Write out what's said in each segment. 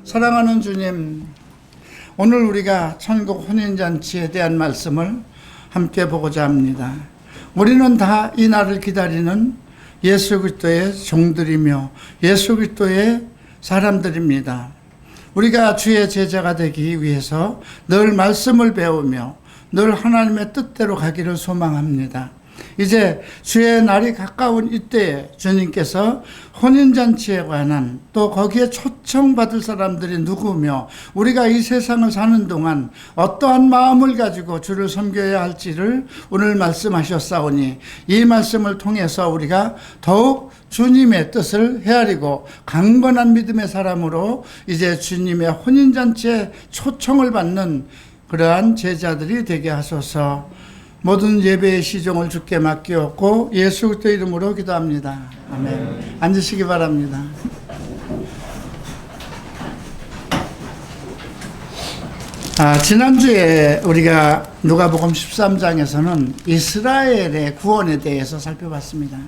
사랑하는 주님, 오늘 우리가 천국 혼인잔치에 대한 말씀을 함께 보고자 합니다. 우리는 다 이 날을 기다리는 예수 그리스도의 종들이며 예수 그리스도의 사람들입니다. 우리가 주의 제자가 되기 위해서 늘 말씀을 배우며 늘 하나님의 뜻대로 가기를 소망합니다. 이제 주의 날이 가까운 이때에 주님께서 혼인잔치에 관한 또 거기에 초청받을 사람들이 누구며 우리가 이 세상을 사는 동안 어떠한 마음을 가지고 주를 섬겨야 할지를 오늘 말씀하셨사오니 이 말씀을 통해서 우리가 더욱 주님의 뜻을 헤아리고 강건한 믿음의 사람으로 이제 주님의 혼인잔치에 초청을 받는 그러한 제자들이 되게 하소서. 모든 예배의 시종을 주께 맡기었고 예수 그리스도 이름으로 기도합니다. 아멘. 앉으시기 바랍니다. 지난주에 우리가 누가복음 13장에서는 이스라엘의 구원에 대해서 살펴봤습니다.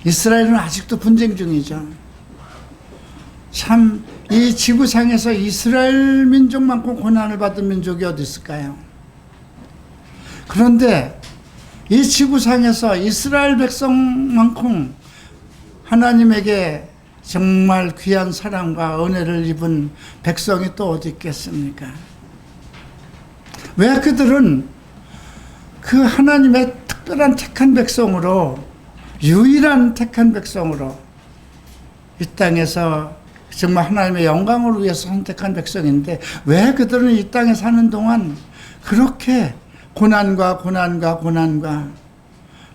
이스라엘은 아직도 분쟁 중이죠. 참 이 지구상에서 이스라엘 민족만큼 고난을 받은 민족이 어디 있을까요? 그런데 이 지구상에서 이스라엘 백성만큼 하나님에게 정말 귀한 사랑과 은혜를 입은 백성이 또 어디 있겠습니까? 왜 그들은 그 하나님의 특별한 택한 백성으로, 유일한 택한 백성으로 이 땅에서 정말 하나님의 영광을 위해서 선택한 백성인데 왜 그들은 이 땅에 사는 동안 그렇게 고난과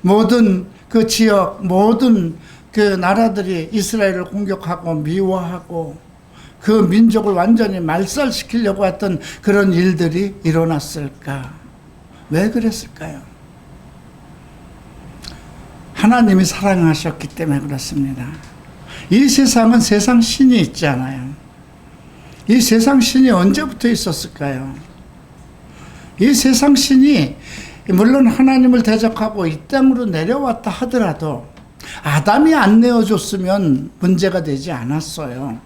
모든 그 지역, 모든 그 나라들이 이스라엘을 공격하고 미워하고 그 민족을 완전히 말살시키려고 했던 그런 일들이 일어났을까? 왜 그랬을까요? 하나님이 사랑하셨기 때문에 그렇습니다. 이 세상은 세상 신이 있잖아요. 이 세상 신이 언제부터 있었을까요? 이 세상 신이 물론 하나님을 대적하고 이 땅으로 내려왔다 하더라도 아담이 안 내어줬으면 문제가 되지 않았어요.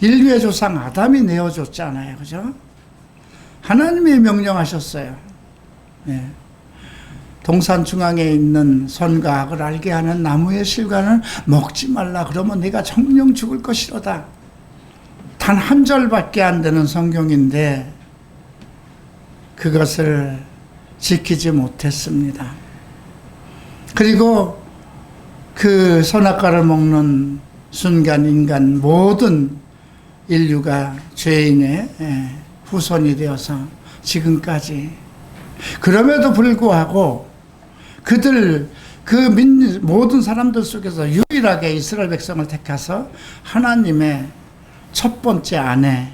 인류의 조상 아담이 내어줬잖아요. 그죠? 하나님이 명령하셨어요. 네. 동산 중앙에 있는 선과 악을 알게 하는 나무의 실과는 먹지 말라. 그러면 네가 정령 죽을 것이로다. 단 한 절밖에 안 되는 성경인데 그것을 지키지 못했습니다. 그리고 그 선악과를 먹는 순간 인간 모든 인류가 죄인의 후손이 되어서 지금까지, 그럼에도 불구하고 그들 모든 사람들 속에서 유일하게 이스라엘 백성을 택해서 하나님의 첫 번째 아내,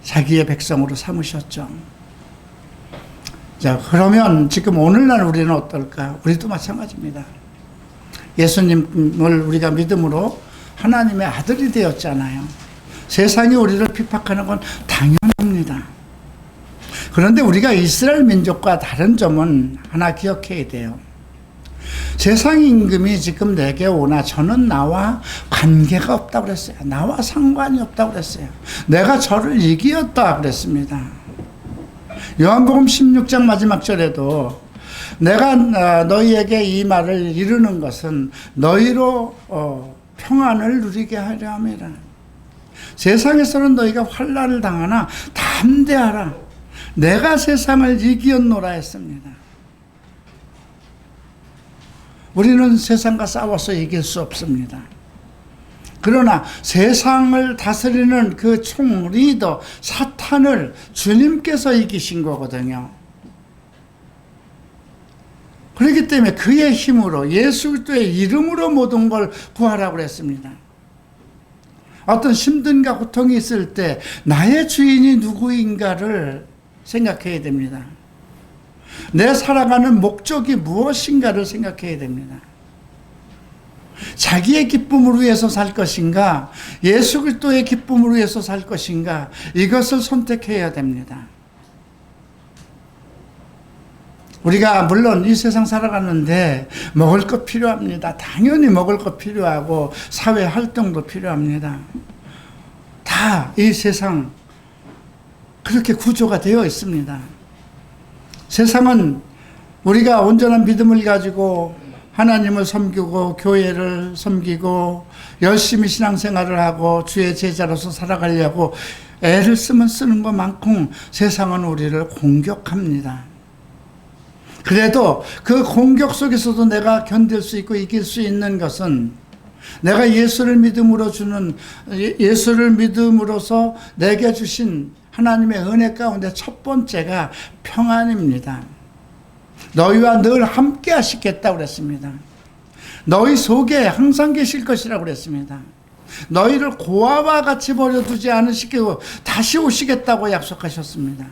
자기의 백성으로 삼으셨죠. 자, 그러면 지금 오늘날 우리는 어떨까? 우리도 마찬가지입니다. 예수님을 우리가 믿음으로 하나님의 아들이 되었잖아요. 세상이 우리를 핍박하는 건 당연합니다. 그런데 우리가 이스라엘 민족과 다른 점은 하나 기억해야 돼요. 세상 임금이 지금 내게 오나 저는 나와 관계가 없다고 그랬어요. 나와 상관이 없다고 그랬어요. 내가 저를 이기었다 그랬습니다. 요한복음 16장 마지막 절에도 내가 너희에게 이 말을 이루는 것은 너희로 평안을 누리게 하려 함이라. 세상에서는 너희가 환난을 당하나 담대하라. 내가 세상을 이기었노라 했습니다. 우리는 세상과 싸워서 이길 수 없습니다. 그러나 세상을 다스리는 그 총 리더 사탄을 주님께서 이기신 거거든요. 그렇기 때문에 그의 힘으로 예수 그리스도의 이름으로 모든 걸 구하라고 했습니다. 어떤 힘든가 고통이 있을 때 나의 주인이 누구인가를 생각해야 됩니다. 내 살아가는 목적이 무엇인가를 생각해야 됩니다. 자기의 기쁨을 위해서 살 것인가, 예수 그리스도의 기쁨을 위해서 살 것인가, 이것을 선택해야 됩니다. 우리가 물론 이 세상 살아가는데 먹을 것 필요합니다. 당연히 먹을 것 필요하고 사회 활동도 필요합니다. 다 이 세상 그렇게 구조가 되어 있습니다. 세상은 우리가 온전한 믿음을 가지고 하나님을 섬기고 교회를 섬기고 열심히 신앙생활을 하고 주의 제자로서 살아가려고 애를 쓰면 쓰는 것만큼 세상은 우리를 공격합니다. 그래도 그 공격 속에서도 내가 견딜 수 있고 이길 수 있는 것은 내가 예수를 믿음으로써 내게 주신 하나님의 은혜 가운데 첫 번째가 평안입니다. 너희와 늘 함께 하시겠다고 그랬습니다. 너희 속에 항상 계실 것이라고 그랬습니다. 너희를 고아와 같이 버려두지 않으시고 다시 오시겠다고 약속하셨습니다.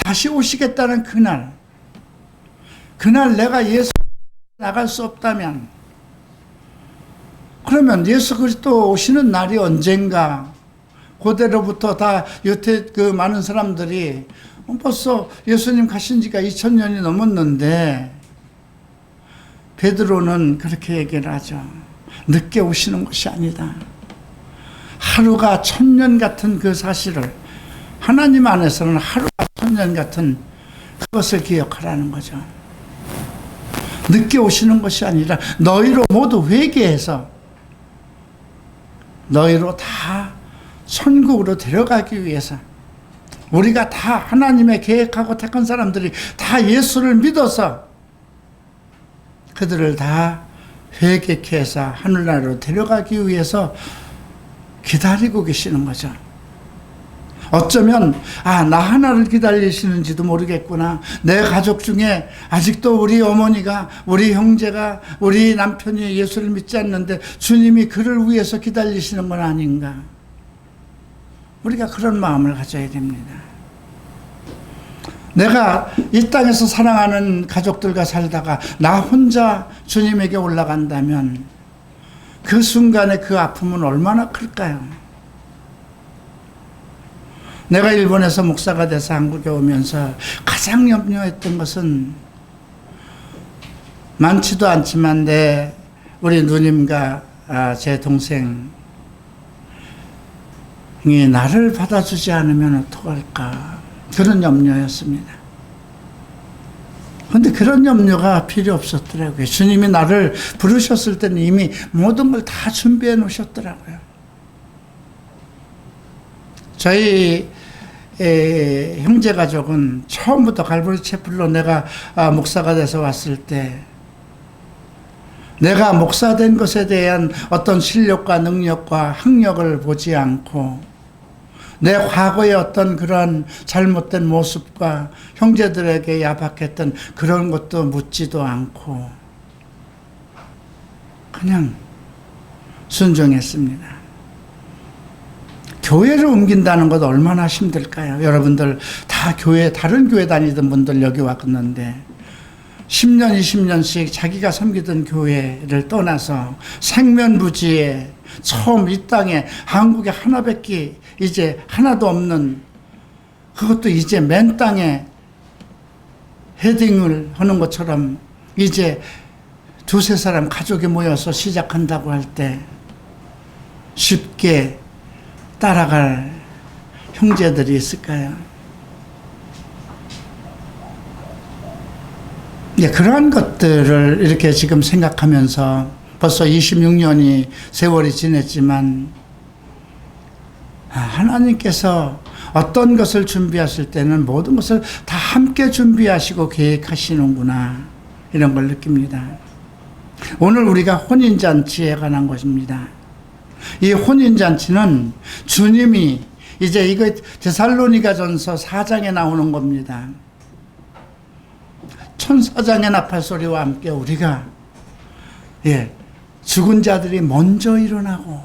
다시 오시겠다는 그날 내가 예수 나갈 수 없다면, 그러면 예수 그리스도 오시는 날이 언젠가? 그대로부터 다 여태 그 많은 사람들이 벌써 예수님 가신 지가 2000년이 넘었는데, 베드로는 그렇게 얘기를 하죠. 늦게 오시는 것이 아니다. 하루가 1000년 같은 그 사실을, 하나님 안에서는 하루가 1000년 같은 그것을 기억하라는 거죠. 늦게 오시는 것이 아니라 너희로 모두 회개해서 너희로 다 천국으로 데려가기 위해서, 우리가 다 하나님의 계획하고 택한 사람들이 다 예수를 믿어서 그들을 다 회개케 해서 하늘나라로 데려가기 위해서 기다리고 계시는 거죠. 어쩌면 나 하나를 기다리시는지도 모르겠구나. 내 가족 중에 아직도 우리 어머니가, 우리 형제가, 우리 남편이 예수를 믿지 않는데 주님이 그를 위해서 기다리시는 건 아닌가. 우리가 그런 마음을 가져야 됩니다. 내가 이 땅에서 사랑하는 가족들과 살다가 나 혼자 주님에게 올라간다면 그 순간에 그 아픔은 얼마나 클까요? 내가 일본에서 목사가 돼서 한국에 오면서 가장 염려했던 것은 많지도 않지만 우리 누님과 제 동생이 나를 받아주지 않으면 어떡할까, 그런 염려였습니다. 그런데 그런 염려가 필요 없었더라고요. 주님이 나를 부르셨을 때는 이미 모든 걸 다 준비해 놓으셨더라고요. 저희 형제 가족은 처음부터 갈보리 채플로 내가 목사가 돼서 왔을 때 내가 목사된 것에 대한 어떤 실력과 능력과 학력을 보지 않고 내 과거의 어떤 그런 잘못된 모습과 형제들에게 야박했던 그런 것도 묻지도 않고 그냥 순종했습니다. 교회를 옮긴다는 것 얼마나 힘들까요? 여러분들 다 다른 교회 다니던 분들 여기 왔는데 10년, 20년씩 자기가 섬기던 교회를 떠나서 생면부지에 처음 이 땅에 한국에 하나밖에 이제 하나도 없는, 그것도 이제 맨 땅에 헤딩을 하는 것처럼 이제 두세 사람 가족이 모여서 시작한다고 할 때 쉽게 따라갈 형제들이 있을까요? 그러한 것들을 이렇게 지금 생각하면서 벌써 26년이 세월이 지냈지만 하나님께서 어떤 것을 준비하실 때는 모든 것을 다 함께 준비하시고 계획하시는구나, 이런 걸 느낍니다. 오늘 우리가 혼인잔치에 관한 것입니다. 이 혼인잔치는 주님이 이제 이거 데살로니가전서 4장에 나오는 겁니다. 천사장의 나팔소리와 함께 우리가 죽은 자들이 먼저 일어나고,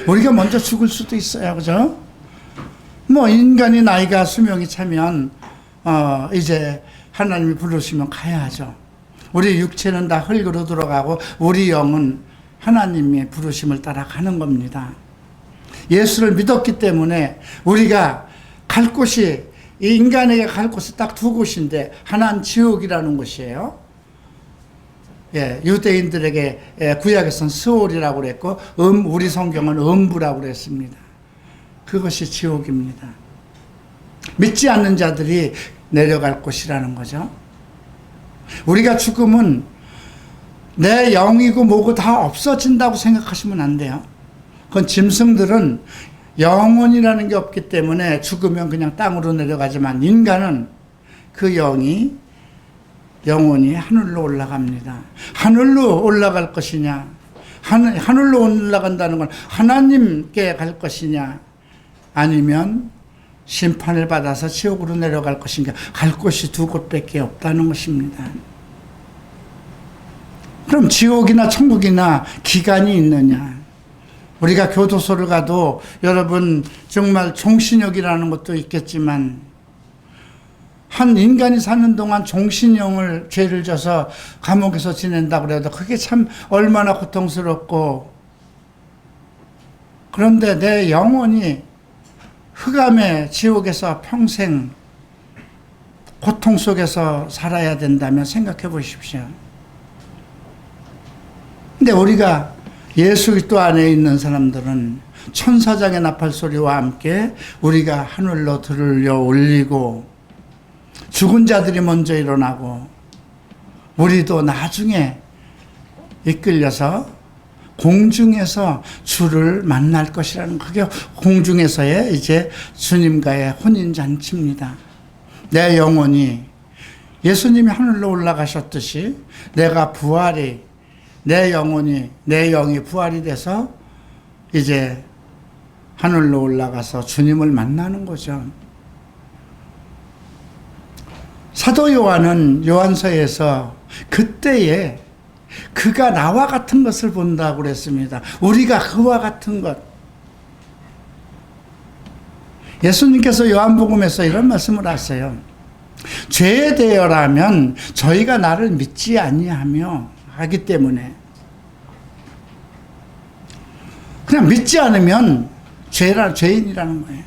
우리가 먼저 죽을 수도 있어요, 그죠? 인간이 나이가 수명이 차면 이제 하나님이 부르시면 가야죠. 우리 육체는 다 흙으로 들어가고 우리 영은 하나님의 부르심을 따라 가는 겁니다. 예수를 믿었기 때문에 우리가 갈 곳이 이 인간에게 갈 곳이 딱 두 곳인데, 하나는 지옥이라는 곳이에요. 예, 유대인들에게 구약에서는 스올이라고 그랬고, 우리 성경은 음부라고 그랬습니다. 그것이 지옥입니다. 믿지 않는 자들이 내려갈 곳이라는 거죠. 우리가 죽으면 내 영이고 뭐고 다 없어진다고 생각하시면 안 돼요. 그건 짐승들은 영혼이라는 게 없기 때문에 죽으면 그냥 땅으로 내려가지만, 인간은 그 영혼이 하늘로 올라갑니다. 하늘로 올라갈 것이냐, 하늘로 올라간다는 건 하나님께 갈 것이냐, 아니면 심판을 받아서 지옥으로 내려갈 것인가, 갈 곳이 두 곳밖에 없다는 것입니다. 그럼 지옥이나 천국이나 기간이 있느냐? 우리가 교도소를 가도 여러분 정말 종신형이라는 것도 있겠지만, 한 인간이 사는 동안 종신형을 죄를 져서 감옥에서 지낸다고 해도 그게 참 얼마나 고통스럽고, 그런데 내 영혼이 흑암의 지옥에서 평생 고통 속에서 살아야 된다면 생각해 보십시오. 근데 우리가 예수 그리스도 안에 있는 사람들은 천사장의 나팔 소리와 함께 우리가 하늘로 들려 올리고, 죽은 자들이 먼저 일어나고, 우리도 나중에 이끌려서 공중에서 주를 만날 것이라는, 그게 공중에서의 이제 주님과의 혼인잔치입니다. 내 영혼이 예수님이 하늘로 올라가셨듯이 내가 내 영이 부활이 돼서 이제 하늘로 올라가서 주님을 만나는 거죠. 사도 요한은 요한서에서 그때에 그가 나와 같은 것을 본다고 그랬습니다. 우리가 그와 같은 것. 예수님께서 요한복음에서 이런 말씀을 하세요. 죄에 대하여라면 저희가 나를 믿지 아니하며 하기 때문에, 그냥 믿지 않으면 죄인이라는 거예요.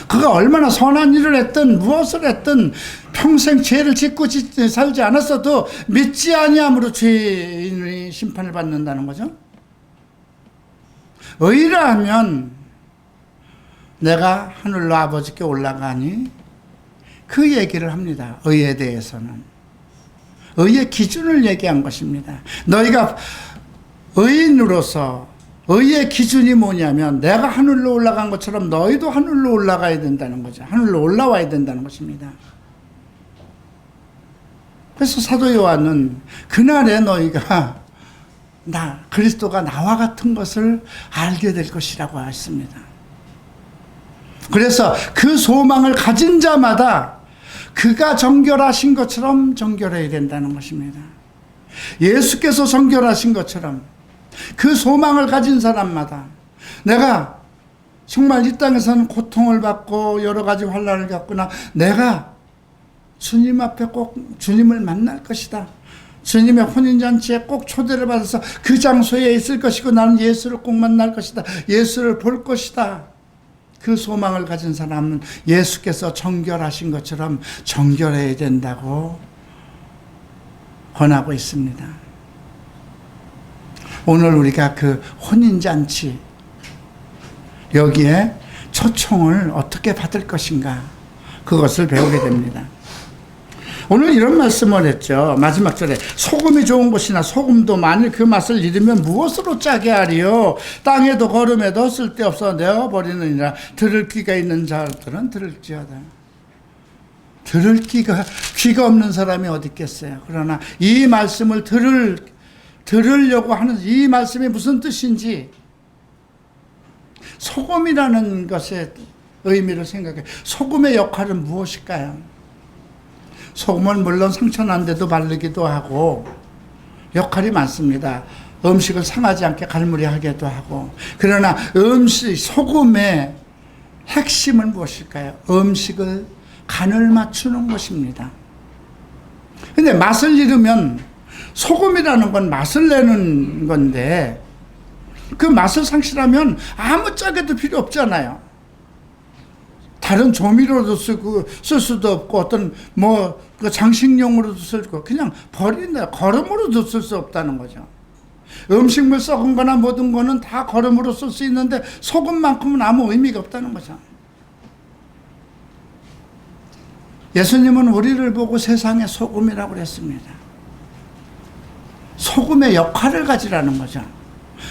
그가 얼마나 선한 일을 했든 무엇을 했든 평생 죄를 짓고 살지 않았어도 믿지 아니함으로 죄인의 심판을 받는다는 거죠. 의라 하면 내가 하늘로 아버지께 올라가니, 그 얘기를 합니다. 의에 대해서는 의의 기준을 얘기한 것입니다. 너희가 의인으로서 의의 기준이 뭐냐면, 내가 하늘로 올라간 것처럼 너희도 하늘로 올라가야 된다는 거죠. 하늘로 올라와야 된다는 것입니다. 그래서 사도 요한은 그날에 너희가 그리스도가 나와 같은 것을 알게 될 것이라고 했습니다. 그래서 그 소망을 가진 자마다 그가 정결하신 것처럼 정결해야 된다는 것입니다. 예수께서 정결하신 것처럼 그 소망을 가진 사람마다, 내가 정말 이 땅에서는 고통을 받고 여러 가지 환난을 겪거나 내가 주님 앞에 꼭 주님을 만날 것이다, 주님의 혼인잔치에 꼭 초대를 받아서 그 장소에 있을 것이고 나는 예수를 꼭 만날 것이다, 예수를 볼 것이다, 그 소망을 가진 사람은 예수께서 정결하신 것처럼 정결해야 된다고 권하고 있습니다. 오늘 우리가 그 혼인잔치, 여기에 초청을 어떻게 받을 것인가, 그것을 배우게 됩니다. 오늘 이런 말씀을 했죠. 마지막 절에 소금이 좋은 것이나 소금도 만일 그 맛을 잃으면 무엇으로 짜게 하리요? 땅에도 거름에도 쓸데없어 내어버리느니라. 들을 귀가 있는 자들은 들을지어다. 들을 귀가 없는 사람이 어디 있겠어요. 그러나 이 말씀을 들으려고 하는 이 말씀이 무슨 뜻인지, 소금이라는 것의 의미를 생각해. 소금의 역할은 무엇일까요? 소금은 물론 상처난 데도 바르기도 하고 역할이 많습니다. 음식을 상하지 않게 갈무리하기도 하고. 그러나 소금의 핵심은 무엇일까요? 음식을 간을 맞추는 것입니다. 근데 맛을 잃으면, 소금이라는 건 맛을 내는 건데 그 맛을 상실하면 아무 짜게도 필요 없잖아요. 다른 조미료도 쓸 수도 없고, 어떤 그 장식용으로도 쓸고, 그냥 버린다. 거름으로도 쓸 수 없다는 거죠. 음식물 썩은 거나 모든 거는 다 거름으로 쓸 수 있는데, 소금만큼은 아무 의미가 없다는 거죠. 예수님은 우리를 보고 세상의 소금이라고 그랬습니다. 소금의 역할을 가지라는 거죠.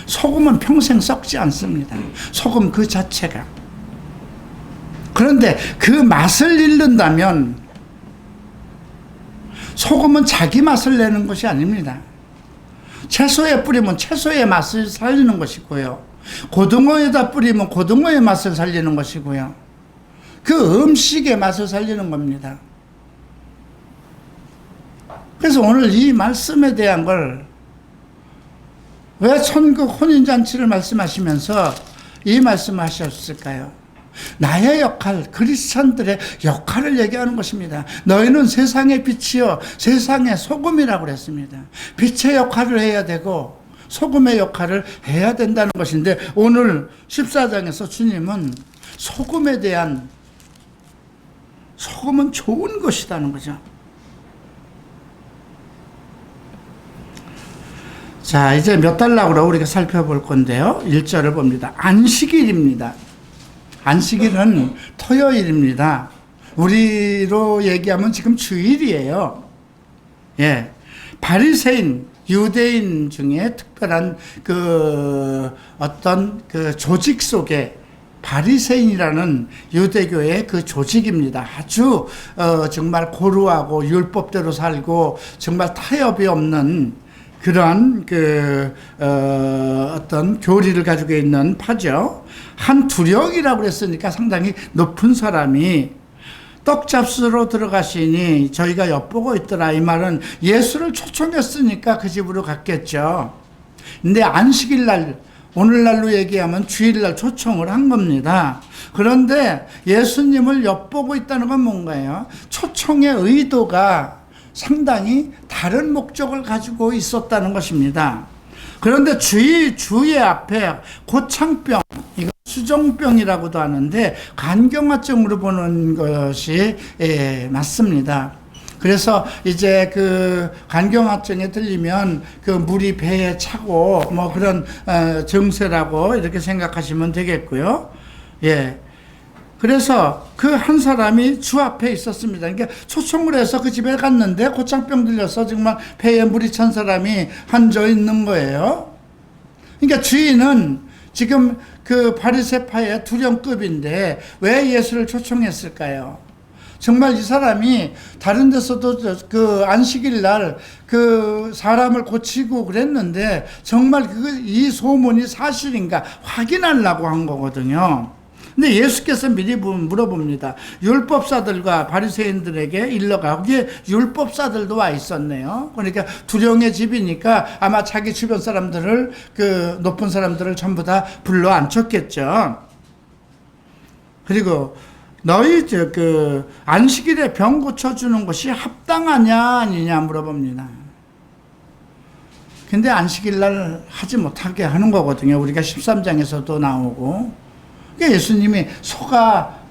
소금은 평생 썩지 않습니다. 소금 그 자체가. 그런데 그 맛을 잃는다면 소금은 자기 맛을 내는 것이 아닙니다. 채소에 뿌리면 채소의 맛을 살리는 것이고요. 고등어에다 뿌리면 고등어의 맛을 살리는 것이고요. 그 음식의 맛을 살리는 겁니다. 그래서 오늘 이 말씀에 대한 걸 왜 천국 혼인잔치를 말씀하시면서 이 말씀을 하셨을까요? 나의 역할, 크리스찬들의 역할을 얘기하는 것입니다. 너희는 세상의 빛이요 세상의 소금이라고 그랬습니다. 빛의 역할을 해야 되고 소금의 역할을 해야 된다는 것인데, 오늘 14장에서 주님은 소금에 대한, 소금은 좋은 것이라는 거죠. 자, 이제 몇 달락으로 우리가 살펴볼 건데요. 1절을 봅니다. 안식일입니다. 안식일은 토요일입니다. 우리로 얘기하면 지금 주일이에요. 예. 바리새인, 유대인 중에 특별한 어떤 조직 속에 바리새인이라는 유대교의 그 조직입니다. 아주 정말 고루하고 율법대로 살고 정말 타협이 없는 그러한 어떤 교리를 가지고 있는 파죠. 한 두령이라고 그랬으니까 상당히 높은 사람이 떡잡수로 들어가시니 저희가 엿보고 있더라. 이 말은 예수를 초청했으니까 그 집으로 갔겠죠. 근데 안식일 날, 오늘날로 얘기하면 주일날 초청을 한 겁니다. 그런데 예수님을 엿보고 있다는 건 뭔가요? 초청의 의도가 상당히 다른 목적을 가지고 있었다는 것입니다. 그런데 주의 앞에 고창병, 이거 수종병이라고도 하는데 간경화증으로 보는 것이 맞습니다. 그래서 이제 그 간경화증에 들리면 그 물이 배에 차고 뭐 그런 증세라고 이렇게 생각하시면 되겠고요. 예. 그래서 그 한 사람이 주 앞에 있었습니다. 그러니까 초청을 해서 그 집에 갔는데 고창병 들려서 정말 배에 물이 찬 사람이 앉아 있는 거예요. 그러니까 주인은 지금 그 바리새파의 두령급인데 왜 예수를 초청했을까요? 정말 이 사람이 다른 데서도 그 안식일 날 그 사람을 고치고 그랬는데 정말 이 소문이 사실인가 확인하려고 한 거거든요. 근데 예수께서 미리 물어봅니다. 율법사들과 바리새인들에게 일러가. 거기에 율법사들도 와 있었네요. 그러니까 두령의 집이니까 아마 자기 주변 사람들을, 그 높은 사람들을 전부 다 불러 앉혔겠죠. 그리고 너희 안식일에 병 고쳐주는 것이 합당하냐 아니냐 물어봅니다. 근데 안식일 날 하지 못하게 하는 거거든요. 우리가 13장에서도 나오고. 그러니까 예수님이 소가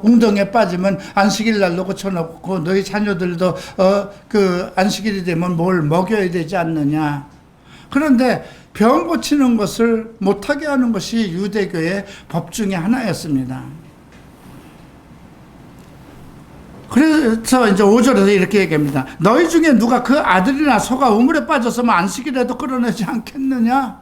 웅덩이에 빠지면 안식일 날로 고쳐놓고 너희 자녀들도 안식일이 되면 뭘 먹여야 되지 않느냐. 그런데 병 고치는 것을 못하게 하는 것이 유대교의 법 중에 하나였습니다. 그래서 이제 5절에서 이렇게 얘기합니다. 너희 중에 누가 그 아들이나 소가 우물에 빠졌으면 안식일에도 끌어내지 않겠느냐?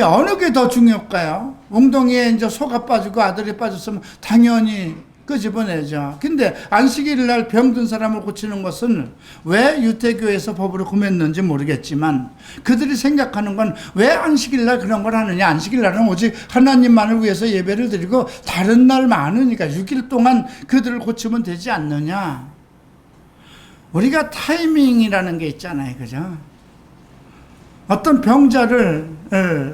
어느 게 더 중요할까요? 웅덩이에 이제 소가 빠지고 아들이 빠졌으면 당연히 끄집어내죠. 근데 안식일 날 병든 사람을 고치는 것은 왜 유대교에서 법으로 금했는지 모르겠지만 그들이 생각하는 건 왜 안식일 날 그런 걸 하느냐. 안식일 날은 오직 하나님만을 위해서 예배를 드리고 다른 날 많으니까 6일 동안 그들을 고치면 되지 않느냐. 우리가 타이밍이라는 게 있잖아요. 그죠? 어떤 병자를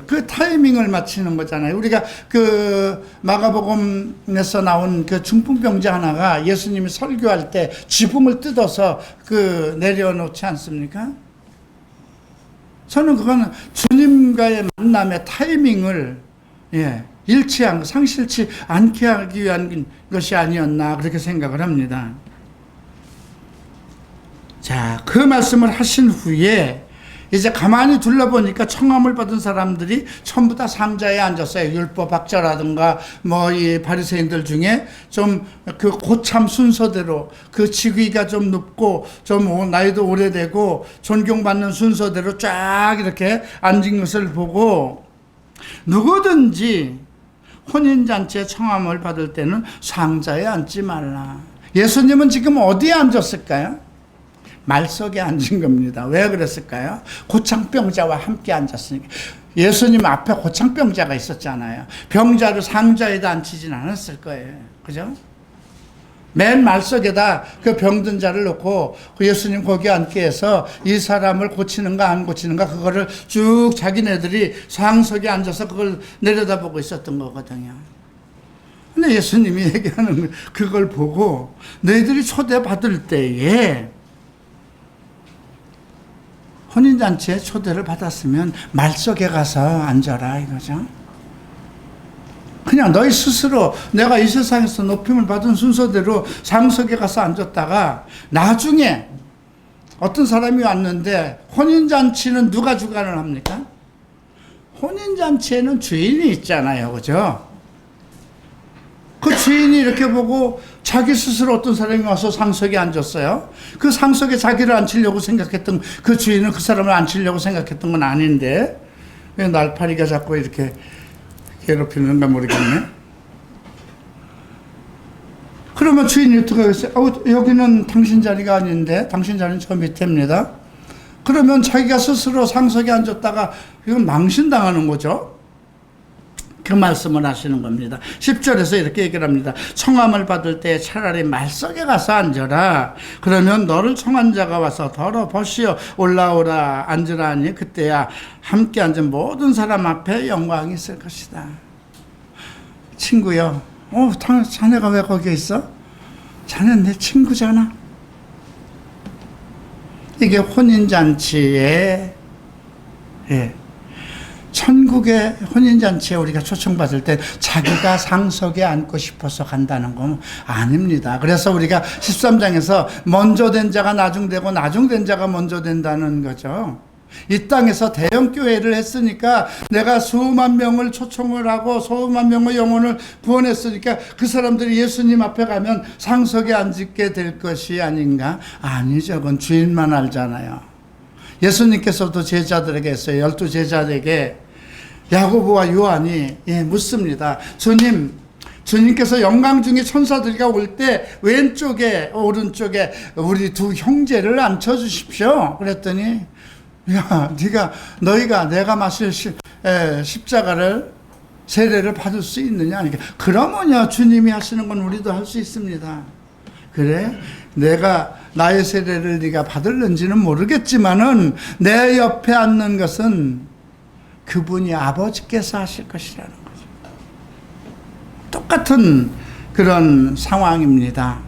그 타이밍을 맞추는 거잖아요. 우리가 그 마가복음에서 나온 그 중풍병자 하나가 예수님이 설교할 때 지붕을 뜯어서 내려놓지 않습니까? 저는 그거는 주님과의 만남의 타이밍을 일치한, 상실치 않게 하기 위한 것이 아니었나, 그렇게 생각을 합니다. 자, 그 말씀을 하신 후에 이제 가만히 둘러보니까 청함을 받은 사람들이 전부 다 상자에 앉았어요. 율법학자라든가 이 바리새인들 중에 좀 그 고참 순서대로, 그 직위가 좀 높고 좀 나이도 오래되고 존경받는 순서대로 쫙 이렇게 앉은 것을 보고, 누구든지 혼인잔치에 청함을 받을 때는 상자에 앉지 말라. 예수님은 지금 어디에 앉았을까요? 말석에 앉은 겁니다. 왜 그랬을까요? 고창병자와 함께 앉았으니까. 예수님 앞에 고창병자가 있었잖아요. 병자를 상자에다 앉히진 않았을 거예요. 그죠? 맨 말석에다 그 병든 자를 놓고 그 예수님 거기 앉게 해서 이 사람을 고치는가 안 고치는가 그거를 쭉 자기네들이 상석에 앉아서 그걸 내려다보고 있었던 거거든요. 근데 예수님이 얘기하는 그걸 보고 너희들이 초대받을 때에, 혼인잔치에 초대를 받았으면 말석에 가서 앉아라 이거죠. 그냥 너희 스스로 내가 이 세상에서 높임을 받은 순서대로 상석에 가서 앉았다가 나중에 어떤 사람이 왔는데, 혼인잔치는 누가 주관을 합니까? 혼인잔치에는 주인이 있잖아요. 그죠? 그 주인이 이렇게 보고 자기 스스로 어떤 사람이 와서 상석에 앉았어요. 그 상석에 자기를 앉히려고 생각했던 그 주인은 그 사람을 앉히려고 생각했던 건 아닌데, 왜 날파리가 자꾸 이렇게 괴롭히는가 모르겠네. 그러면 주인이 어떻게 하겠어요? 여기는 당신 자리가 아닌데, 당신 자리는 저 밑에입니다. 그러면 자기가 스스로 상석에 앉았다가 이건 망신당하는 거죠. 그 말씀을 하시는 겁니다. 10절에서 이렇게 얘기를 합니다. 청함을 받을 때 차라리 말석에 가서 앉아라. 그러면 너를 청한 자가 와서 더러버시어 올라오라 앉으라 하니 그때야 함께 앉은 모든 사람 앞에 영광이 있을 것이다. 친구요. 자네가 왜 거기에 있어? 자네는 내 친구잖아. 이게 혼인잔치에, 천국의 혼인잔치에 우리가 초청받을 때 자기가 상석에 앉고 싶어서 간다는 건 아닙니다. 그래서 우리가 13장에서 먼저 된 자가 나중되고 나중된 자가 먼저 된다는 거죠. 이 땅에서 대형교회를 했으니까 내가 수만 명을 초청을 하고 수만 명의 영혼을 구원했으니까 그 사람들이 예수님 앞에 가면 상석에 앉게 될 것이 아닌가? 아니죠. 그건 주인만 알잖아요. 예수님께서도 제자들에게 했어요. 12제자들에게 야고보와 요한이 묻습니다. 주님께서 영광 중에 천사들과 올 때 왼쪽에 오른쪽에 우리 두 형제를 앉혀주십시오. 그랬더니 너희가 내가 마실 십자가를 세례를 받을 수 있느냐? 그러면요, 주님이 하시는 건 우리도 할 수 있습니다. 그래? 내가 나의 세례를 네가 받을는지는 모르겠지만은 내 옆에 앉는 것은 그분이 아버지께서 하실 것이라는 거죠. 똑같은 그런 상황입니다.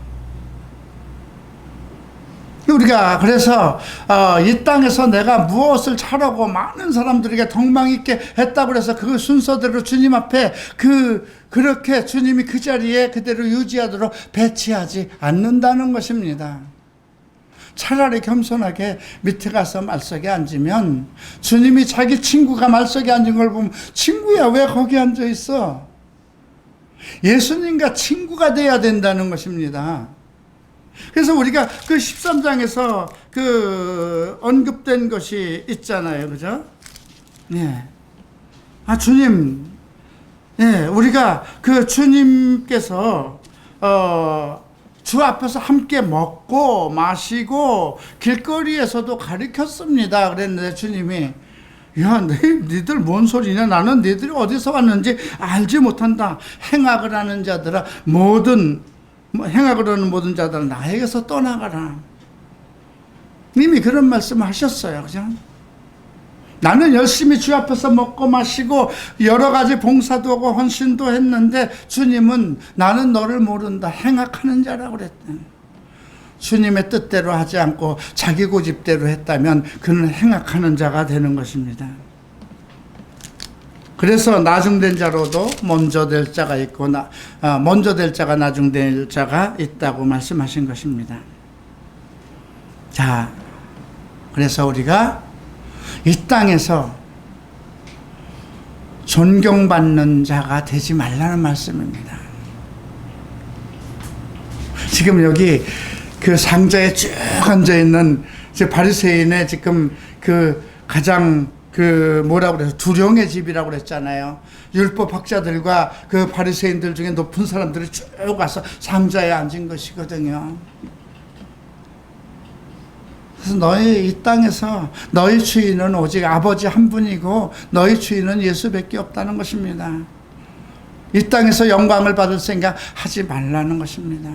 우리가 그래서 이 땅에서 내가 무엇을 잘하고 많은 사람들에게 덕망 있게 했다고 해서 그 순서대로 주님 앞에 그렇게 주님이 그 자리에 그대로 유지하도록 배치하지 않는다는 것입니다. 차라리 겸손하게 밑에 가서 말석에 앉으면, 주님이 자기 친구가 말석에 앉은 걸 보면 친구야 왜 거기 앉아 있어? 예수님과 친구가 돼야 된다는 것입니다. 그래서 우리가 그 13장에서 그 언급된 것이 있잖아요. 그죠? 주님, 우리가 그 주님께서 주 앞에서 함께 먹고 마시고 길거리에서도 가르쳤습니다. 그랬는데 주님이, 니들 뭔 소리냐? 나는 니들이 어디서 왔는지 알지 못한다. 행악을 하는 자들아, 행악을 하는 모든 자들아, 나에게서 떠나가라. 이미 그런 말씀을 하셨어요. 그죠? 나는 열심히 주 앞에서 먹고 마시고 여러 가지 봉사도 하고 헌신도 했는데 주님은 나는 너를 모른다, 행악하는 자라고 그랬대. 주님의 뜻대로 하지 않고 자기 고집대로 했다면 그는 행악하는 자가 되는 것입니다. 그래서 나중된 자로도 먼저 될 자가 있고, 먼저 될 자가 나중될 자가 있다고 말씀하신 것입니다. 자, 그래서 우리가 이 땅에서 존경받는 자가 되지 말라는 말씀입니다. 지금 여기 그 상자에 쭉 앉아있는 바리새인의 지금 그 가장 뭐라고 그래서 두령의 집이라고 그랬잖아요. 율법 학자들과 그 바리새인들 중에 높은 사람들이 쭉 와서 상자에 앉은 것이거든요. 그래서 너희 이 땅에서 너희 주인은 오직 아버지 한 분이고 너희 주인은 예수밖에 없다는 것입니다. 이 땅에서 영광을 받을 생각 하지 말라는 것입니다.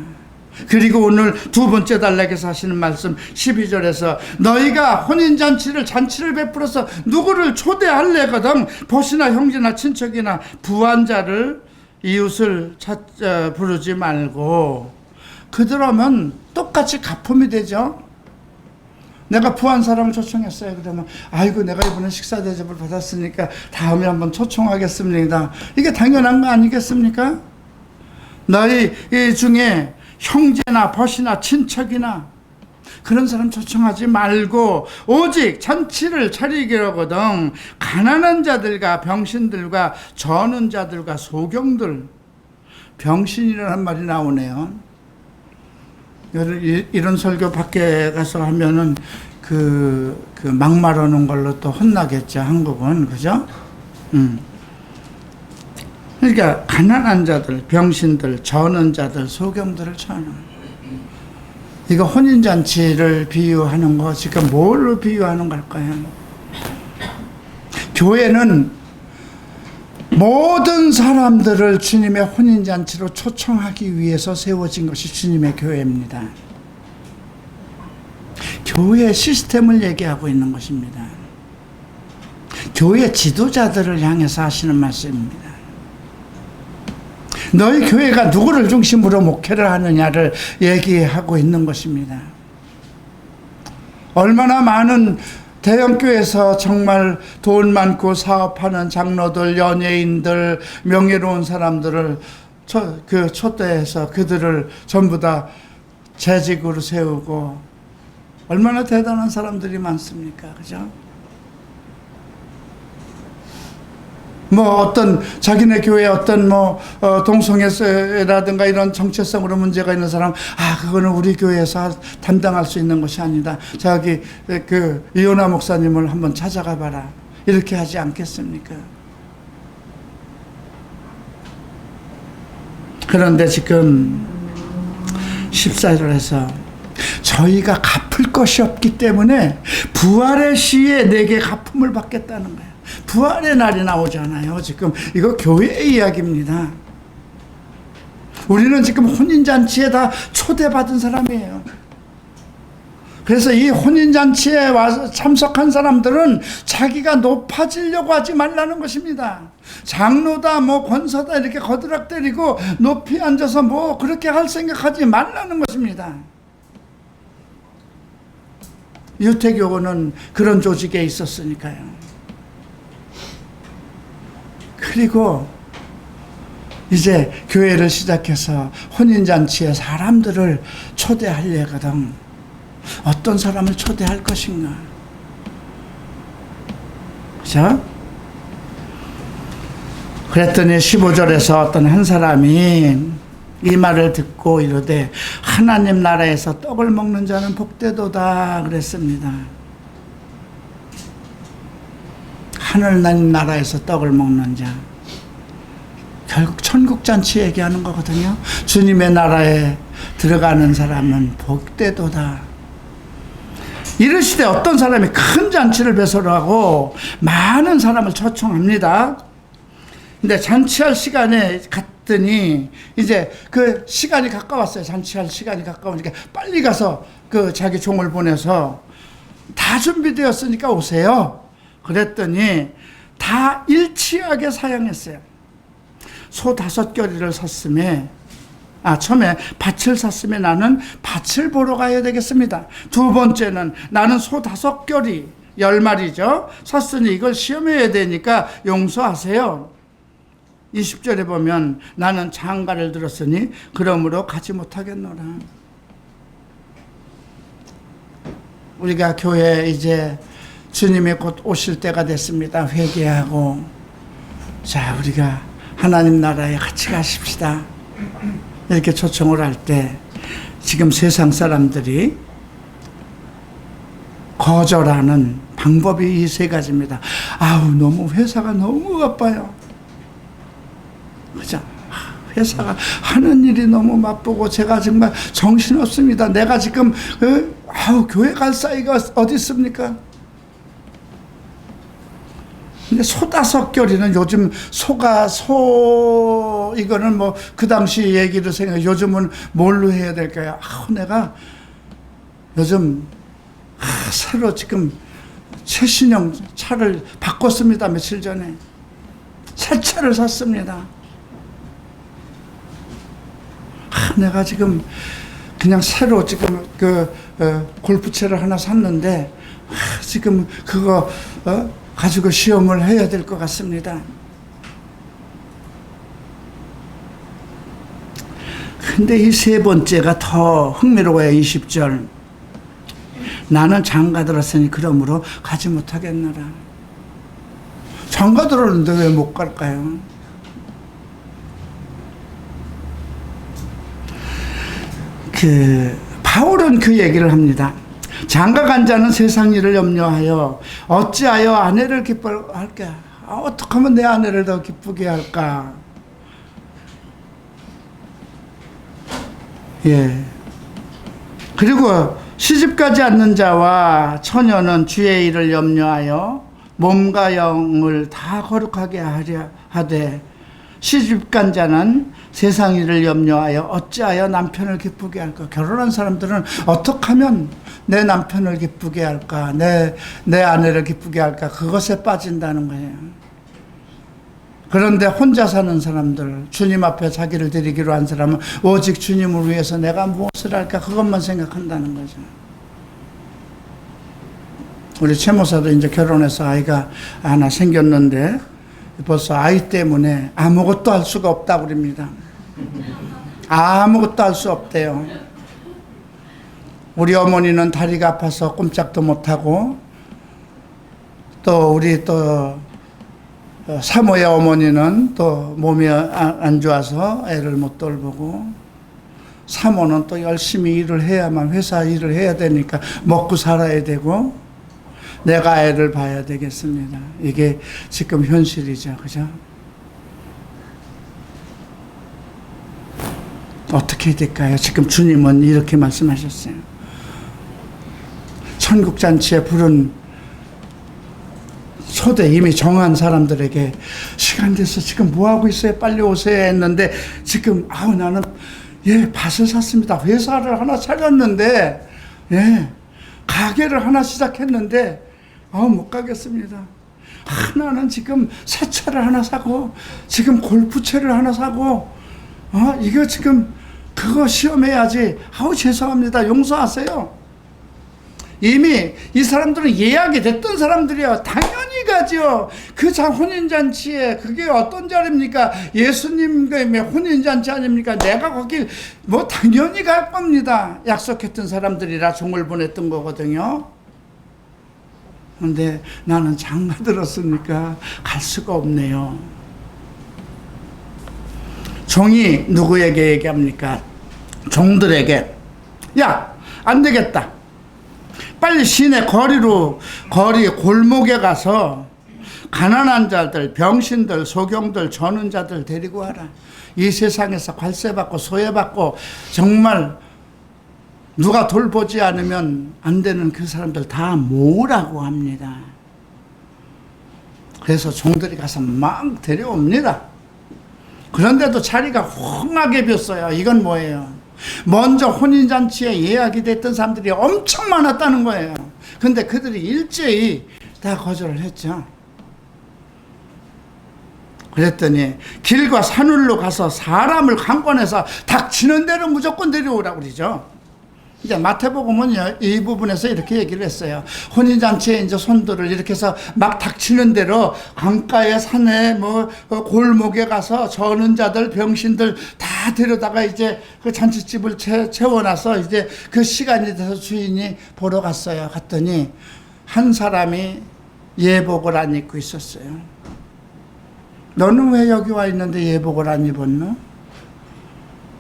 그리고 오늘 두 번째 단락에서 하시는 말씀 12절에서 너희가 잔치를 베풀어서 누구를 초대할래거든 벗이나 형제나 친척이나 부한 자를 이웃을 부르지 말고. 그러면 똑같이 가품이 되죠. 내가 부한 사람을 초청했어요. 그러면 아이고 내가 이번에 식사 대접을 받았으니까 다음에 한번 초청하겠습니다. 이게 당연한 거 아니겠습니까? 너희 중에 형제나 벗이나 친척이나 그런 사람 초청하지 말고 오직 잔치를 차리기로거든 가난한 자들과 병신들과 저는 자들과 소경들. 병신이라는 말이 나오네요. 이런 설교 밖에 가서 하면은 막 말하는 걸로 또 혼나겠죠, 한국은. 그죠? 그러니까 가난한 자들, 병신들, 저는 자들, 소경들을 쳐는. 이거 혼인잔치를 비유하는 거 지금 뭘로 비유하는 걸까요? 교회는 모든 사람들을 주님의 혼인잔치로 초청하기 위해서 세워진 것이 주님의 교회입니다. 교회 시스템을 얘기하고 있는 것입니다. 교회 지도자들을 향해서 하시는 말씀입니다. 너희 교회가 누구를 중심으로 목회를 하느냐를 얘기하고 있는 것입니다. 얼마나 많은 대형교회에서 정말 돈 많고 사업하는 장로들, 연예인들, 명예로운 사람들을 초대해서 그들을 전부 다 재직으로 세우고 얼마나 대단한 사람들이 많습니까? 그죠? 어떤 자기네 교회에 어떤 동성애라든가 이런 정체성으로 문제가 있는 사람, 그거는 우리 교회에서 담당할 수 있는 것이 아니다. 저기 이호나 목사님을 한번 찾아가 봐라. 이렇게 하지 않겠습니까? 그런데 지금 14절에서 저희가 갚을 것이 없기 때문에 부활의 시에 내게 갚음을 받겠다는 거예요. 부활의 날이 나오잖아요. 지금 이거 교회의 이야기입니다. 우리는 지금 혼인잔치에 다 초대받은 사람이에요. 그래서 이 혼인잔치에 와서 참석한 사람들은 자기가 높아지려고 하지 말라는 것입니다. 장로다 권사다 이렇게 거드락대리고 높이 앉아서 그렇게 할 생각하지 말라는 것입니다. 유태교는 그런 조직에 있었으니까요. 그리고 이제 교회를 시작해서 혼인잔치에 사람들을 초대하려거든. 어떤 사람을 초대할 것인가? 그죠? 그랬더니 15절에서 어떤 한 사람이 이 말을 듣고 이르되 하나님 나라에서 떡을 먹는 자는 복되도다 그랬습니다. 하늘나님 나라에서 떡을 먹는 자, 결국 천국잔치 얘기하는 거거든요. 주님의 나라에 들어가는 사람은 복되도다. 이르시되 어떤 사람이 큰 잔치를 배설하고 많은 사람을 초청합니다. 근데 잔치할 시간에 갔더니 이제 그 시간이 가까웠어요. 잔치할 시간이 가까우니까 빨리 가서 자기 종을 보내서 다 준비되었으니까 오세요. 그랬더니 다 일치하게 사양했어요. 소 5겨리를 샀음에 처음에 밭을 샀으면 나는 밭을 보러 가야 되겠습니다. 두 번째는 나는 소 5겨리 10마리죠. 샀으니 이걸 시험해야 되니까 용서하세요. 20절에 보면 나는 장가를 들었으니 그러므로 가지 못하겠노라. 우리가 교회에 이제 주님이 곧 오실 때가 됐습니다. 회개하고 자 우리가 하나님 나라에 같이 가십시다. 이렇게 초청을 할 때 지금 세상 사람들이 거절하는 방법이 이 세 가지입니다. 아우 너무 회사가 너무 바빠요. 그죠? 회사가 하는 일이 너무 바쁘고 제가 정말 정신없습니다. 내가 지금 교회 갈 사이가 어디 있습니까? 근데 소다석결이는 요즘 이거는 뭐 그 당시 얘기를 생각해 요즘은 뭘로 해야 될까요? 내가 요즘 새로 지금 최신형 차를 바꿨습니다. 며칠 전에 새 차를 샀습니다. 내가 지금 그냥 새로 지금 골프채를 하나 샀는데 지금 그거 가지고 시험을 해야 될 것 같습니다. 근데 이 세 번째가 더 흥미로워요. 20절. 나는 장가 들었으니 그러므로 가지 못하겠노라. 장가 들었는데 왜 못 갈까요? 바울은 그 얘기를 합니다. 장가 간 자는 세상 일을 염려하여 어찌하여 아내를 기뻐할까? 어떻게 하면 내 아내를 더 기쁘게 할까? 예. 그리고 시집가지 않는 자와 처녀는 주의 일을 염려하여 몸과 영을 다 거룩하게 하려 하되 시집간 자는 세상 일을 염려하여 어찌하여 남편을 기쁘게 할까? 결혼한 사람들은 어떻게 하면 내 남편을 기쁘게 할까? 내 아내를 기쁘게 할까? 그것에 빠진다는 거예요. 그런데 혼자 사는 사람들, 주님 앞에 자기를 드리기로 한 사람은 오직 주님을 위해서 내가 무엇을 할까? 그것만 생각한다는 거죠. 우리 최 목사도 이제 결혼해서 아이가 하나 생겼는데 벌써 아이 때문에 아무것도 할 수가 없다고 그럽니다. 아무것도 할 수 없대요. 우리 어머니는 다리가 아파서 꼼짝도 못하고 또 우리 사모의 어머니는 또 몸이 안 좋아서 애를 못 돌보고 사모는 또 열심히 일을 해야만 회사 일을 해야 되니까 먹고 살아야 되고 내가 애를 봐야 되겠습니다. 이게 지금 현실이죠. 그죠? 어떻게 될까요? 지금 주님은 이렇게 말씀하셨어요. 천국잔치에 부른 초대 이미 정한 사람들에게 시간 돼서 지금 뭐하고 있어요? 빨리 오세요 했는데 지금 나는 밭을 샀습니다. 회사를 하나 차렸는데 가게를 하나 시작했는데 못 가겠습니다. 나는 지금 새 차를 하나 사고 지금 골프채를 하나 사고 이거 지금 그거 시험해야지. 죄송합니다. 용서하세요. 이미 이 사람들은 예약이 됐던 사람들이요. 당연히 가죠. 그 혼인잔치에 그게 어떤 자리입니까? 예수님의 혼인잔치 아닙니까? 내가 거길 당연히 갈 겁니다. 약속했던 사람들이라 종을 보냈던 거거든요. 근데 나는 장가 들었으니까 갈 수가 없네요. 종이 누구에게 얘기합니까? 종들에게 안 되겠다. 빨리 시내 거리 골목에 가서 가난한 자들, 병신들, 소경들, 저는 자들 데리고 와라. 이 세상에서 관세받고 소외받고 정말 누가 돌보지 않으면 안 되는 그 사람들 다 모으라고 합니다. 그래서 종들이 가서 막 데려옵니다. 그런데도 자리가 헝하게 비었어요. 이건 뭐예요? 먼저 혼인잔치에 예약이 됐던 사람들이 엄청 많았다는 거예요. 근데 그들이 일제히 다 거절을 했죠. 그랬더니 길과 산울로 가서 사람을 강권해서 닥치는 대로 무조건 데려오라고 그러죠. 이제 마태복음은 이 부분에서 이렇게 얘기를 했어요. 혼인잔치에 이제 손들을 이렇게 해서 막 닥치는 대로 강가에 산에 뭐 골목에 가서 저는 자들 병신들 다 데려다가 이제 그 잔치집을 채워놔서 이제 그 시간이 돼서 주인이 보러 갔어요. 갔더니 한 사람이 예복을 안 입고 있었어요. 너는 왜 여기 와 있는데 예복을 안 입었노?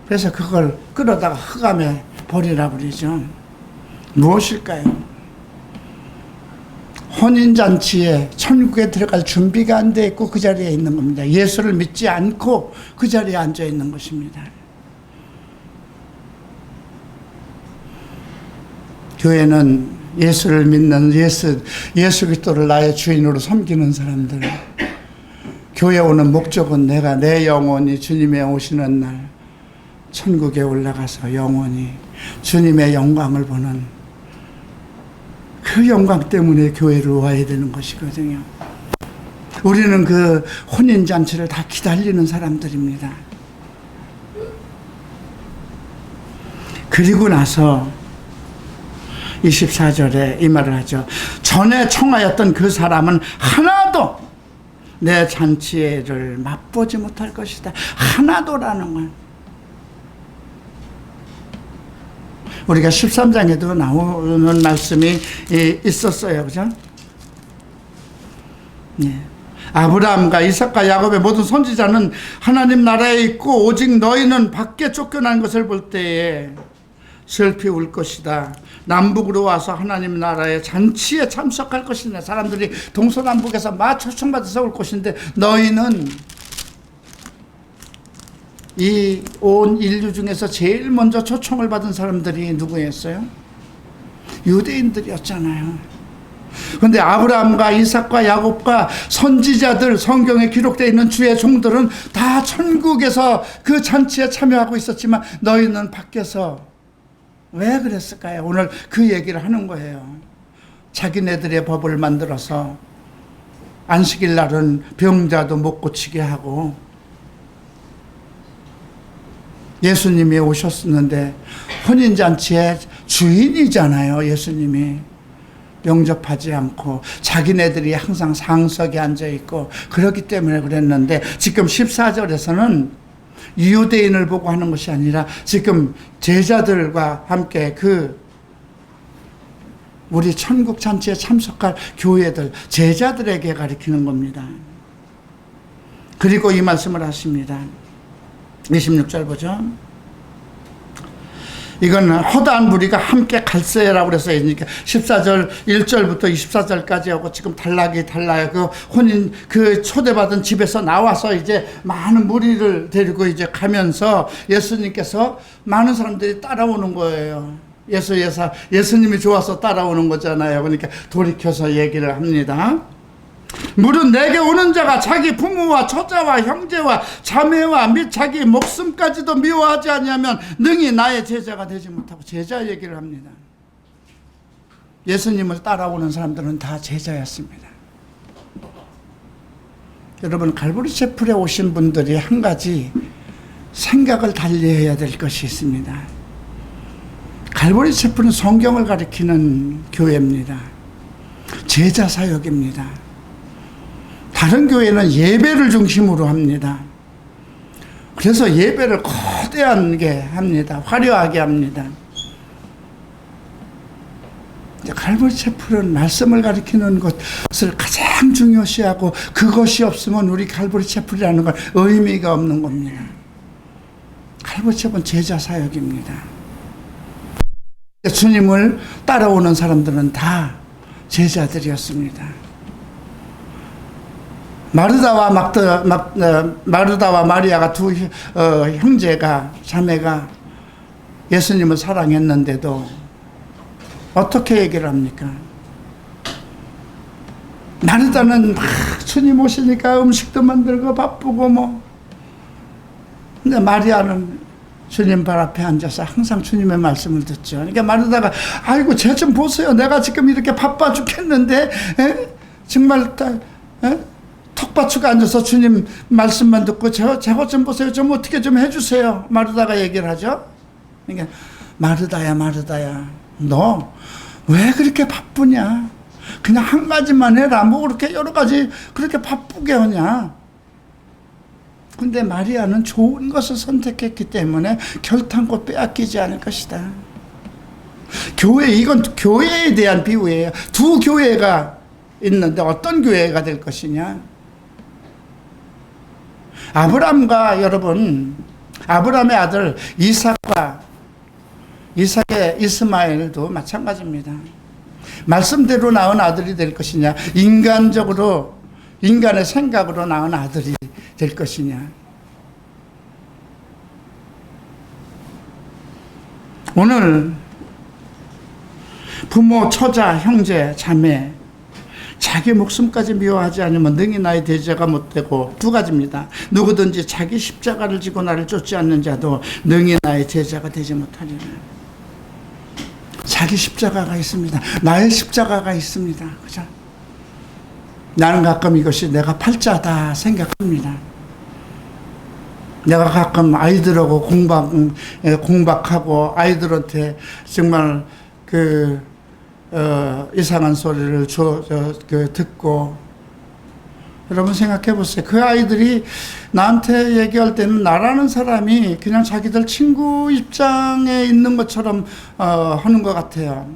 그래서 그걸 끌어다가 흑암에 버리라고 그러죠. 무엇일까요? 혼인잔치에 천국에 들어갈 준비가 안 돼 있고 그 자리에 있는 겁니다. 예수를 믿지 않고 그 자리에 앉아 있는 것입니다. 교회는 예수를 믿는 예수 그리스도를 나의 주인으로 섬기는 사람들. 교회 오는 목적은 내가 내 영혼이 주님의 오시는 날 천국에 올라가서 영원히 주님의 영광을 보는 그 영광 때문에 교회를 와야 되는 것이거든요. 우리는 그 혼인잔치를 다 기다리는 사람들입니다. 그리고 나서 24절에 이 말을 하죠. 전에 청하였던 그 사람은 하나도 내 잔치를 맛보지 못할 것이다. 하나도라는 건 우리가 13장에도 나오는 말씀이 있었어요. 그죠? 예. 아브라함과 이삭과 야곱의 모든 선지자는 하나님 나라에 있고 오직 너희는 밖에 쫓겨난 것을 볼 때에 슬피 울 것이다. 남북으로 와서 하나님 나라의 잔치에 참석할 것이네. 사람들이 동서남북에서 막 초청받아서 올 것인데 너희는 이 온 인류 중에서 제일 먼저 초청을 받은 사람들이 누구였어요? 유대인들이었잖아요. 그런데 아브라함과 이삭과 야곱과 선지자들, 성경에 기록되어 있는 주의 종들은 다 천국에서 그 잔치에 참여하고 있었지만 너희는 밖에서 왜 그랬을까요? 오늘 그 얘기를 하는 거예요. 자기네들의 법을 만들어서 안식일 날은 병자도 못 고치게 하고 예수님이 오셨었는데 혼인잔치의 주인이잖아요. 예수님이 영접하지 않고 자기네들이 항상 상석에 앉아있고 그렇기 때문에 그랬는데 지금 14절에서는 유대인을 보고 하는 것이 아니라 지금 제자들과 함께 그 우리 천국 잔치에 참석할 교회들, 제자들에게 가르치는 겁니다. 그리고 이 말씀을 하십니다. 26절 보죠. 이건 허다한 무리가 함께 갈세라고 그래서 14절 1절부터 24절까지 하고 지금 달라요. 그 혼인 그 초대받은 집에서 나와서 이제 많은 무리를 데리고 이제 가면서 예수님께서 많은 사람들이 따라오는 거예요. 예수님이 좋아서 따라오는 거잖아요. 그러니까 돌이켜서 얘기를 합니다. 무릇 내게 오는 자가 자기 부모와 처자와 형제와 자매와 및 자기 목숨까지도 미워하지 아니하면 능히 나의 제자가 되지 못하고 제자 얘기를 합니다. 예수님을 따라오는 사람들은 다 제자였습니다. 여러분 갈보리 채플에 오신 분들이 한 가지 생각을 달리해야 될 것이 있습니다. 갈보리 채플은 성경을 가리키는 교회입니다. 제자 사역입니다. 다른 교회는 예배를 중심으로 합니다. 그래서 예배를 거대하게 합니다. 화려하게 합니다. 갈보리 채플은 말씀을 가리키는 것을 가장 중요시하고 그것이 없으면 우리 갈보리 채플이라는 건 의미가 없는 겁니다. 갈보리 채플은 제자 사역입니다. 주님을 따라오는 사람들은 다 제자들이었습니다. 마르다와 마리아가 두 형제가 자매가 예수님을 사랑했는데도 어떻게 얘기를 합니까? 마르다는 막 주님 오시니까 음식도 만들고 바쁘고 뭐. 근데 마리아는 주님 발 앞에 앉아서 항상 주님의 말씀을 듣죠. 그러니까 마르다가 아이고 쟤 좀 보세요. 내가 지금 이렇게 바빠 죽겠는데 정말 턱받치고 앉아서 주님 말씀만 듣고 저것 좀 보세요. 좀 어떻게 좀 해주세요. 마르다가 얘기를 하죠. 그러니까 마르다야, 마르다야, 너 왜 그렇게 바쁘냐? 그냥 한 가지만 해라. 뭐 그렇게 여러 가지 그렇게 바쁘게 하냐? 근데 마리아는 좋은 것을 선택했기 때문에 결탄코 빼앗기지 않을 것이다. 교회, 이건 교회에 대한 비유예요. 두 교회가 있는데 어떤 교회가 될 것이냐? 아브람과 여러분, 아브람의 아들 이삭의 이스마엘도 마찬가지입니다. 말씀대로 낳은 아들이 될 것이냐, 인간의 생각으로 낳은 아들이 될 것이냐. 오늘 부모, 처자, 형제, 자매, 자기 목숨까지 미워하지 않으면 능히 나의 대제가 못되고, 두 가지입니다. 누구든지 자기 십자가를 지고 나를 쫓지 않는 자도 능히 나의 제자가 되지 못하리라. 자기 십자가가 있습니다. 나의 십자가가 있습니다. 그죠? 나는 가끔 이것이 내가 팔자다 생각합니다. 내가 가끔 아이들하고 공박하고 아이들한테 정말 이상한 소리를 듣고, 여러분 생각해 보세요. 그 아이들이 나한테 얘기할 때는 나라는 사람이 그냥 자기들 친구 입장에 있는 것처럼 하는 것 같아요.